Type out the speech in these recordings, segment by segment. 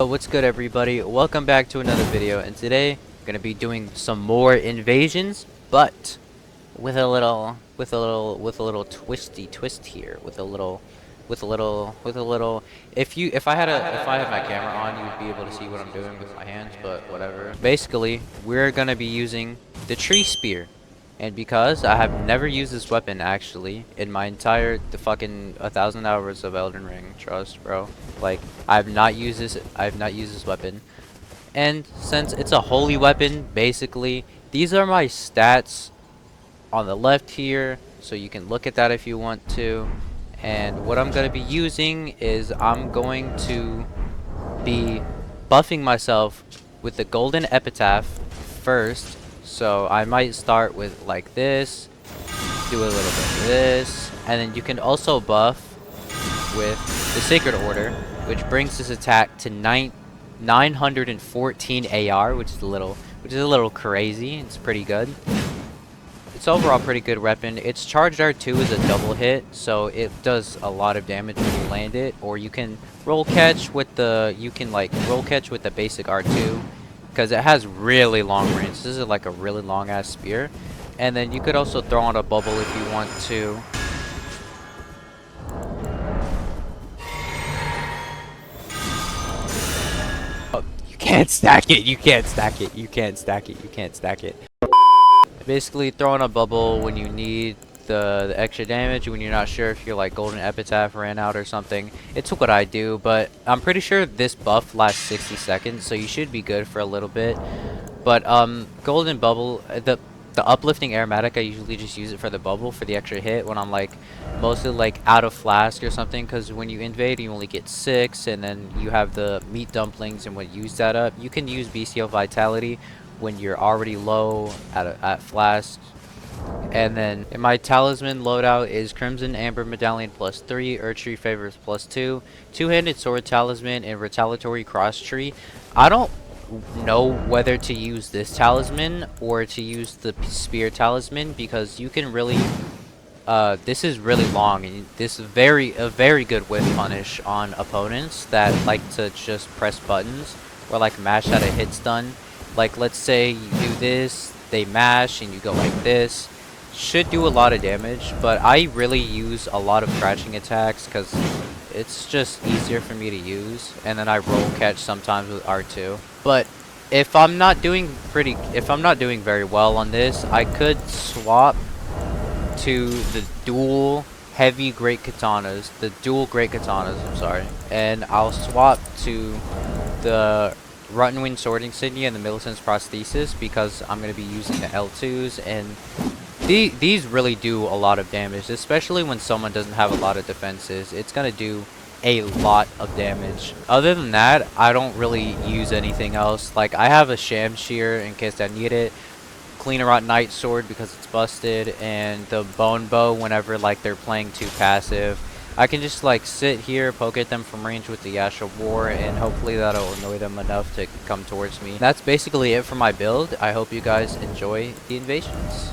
what's good everybody? Welcome back to another video, and today I'm gonna be doing some more invasions, but with a little twisty twist here. If I had my camera on, you'd be able to see what I'm doing with my hands, but whatever. Basically, we're gonna be using the tree spear. And because I have never used this weapon actually in my entire fucking 1,000 hours of Elden Ring, trust bro. Like I have not used this weapon. And since it's a holy weapon, basically, these are my stats on the left here, so you can look at that if you want to. And what I'm gonna be using is I'm going to be buffing myself with the golden epitaph first. So I might start with like this, do a little bit of this, and then you can also buff with the Sacred Order, which brings this attack to 914 AR, which is a little crazy. It's pretty good. It's overall pretty good weapon. Its charged R2 is a double hit, so it does a lot of damage when you land it. Or you can roll catch with the basic R2. Because it has really long range. This is like a really long ass spear. And then you could also throw on a bubble if you want to. Oh, you can't stack it. You can't stack it. You can't stack it. You can't stack it. Basically throw on a bubble when you need the extra damage, when you're not sure if your like golden epitaph ran out or something. It's what I do, but I'm pretty sure this buff lasts 60 seconds, so you should be good for a little bit. But golden bubble, the uplifting aromatic, I usually just use it for the bubble for the extra hit when I'm like mostly like out of flask or something, because when you invade you only get 6, and then you have the meat dumplings and what use that up. You can use bestial vitality when you're already low at flask. And then in my talisman loadout is Crimson Amber Medallion +3, Earth Tree Favors +2, Two-Handed Sword Talisman, and Retaliatory Cross Tree. I don't know whether to use this talisman or to use the Spear Talisman, because you can really this is really long, and this is a very good whiff punish on opponents that like to just press buttons or like mash at a hit stun. Like let's say you do this, they mash, and you go like this. Should do a lot of damage, but I really use a lot of crouching attacks because it's just easier for me to use, and then I roll catch sometimes with R2. But if I'm not doing very well on this, I could swap to the dual great katanas, I'm sorry, and I'll swap to the Ruttenwind Sword Insignia and the Millicent's Prosthesis, because I'm going to be using the L2s, and these really do a lot of damage, especially when someone doesn't have a lot of defenses. It's going to do a lot of damage. Other than that, I don't really use anything else. Like, I have a Shamshir in case I need it, Cleanerot Night Sword because it's busted, and the Bone Bow whenever like they're playing too passive. I can just like sit here, poke at them from range with the Yasha War, and hopefully that'll annoy them enough to come towards me. That's basically it for my build. I hope you guys enjoy the invasions.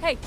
Hey,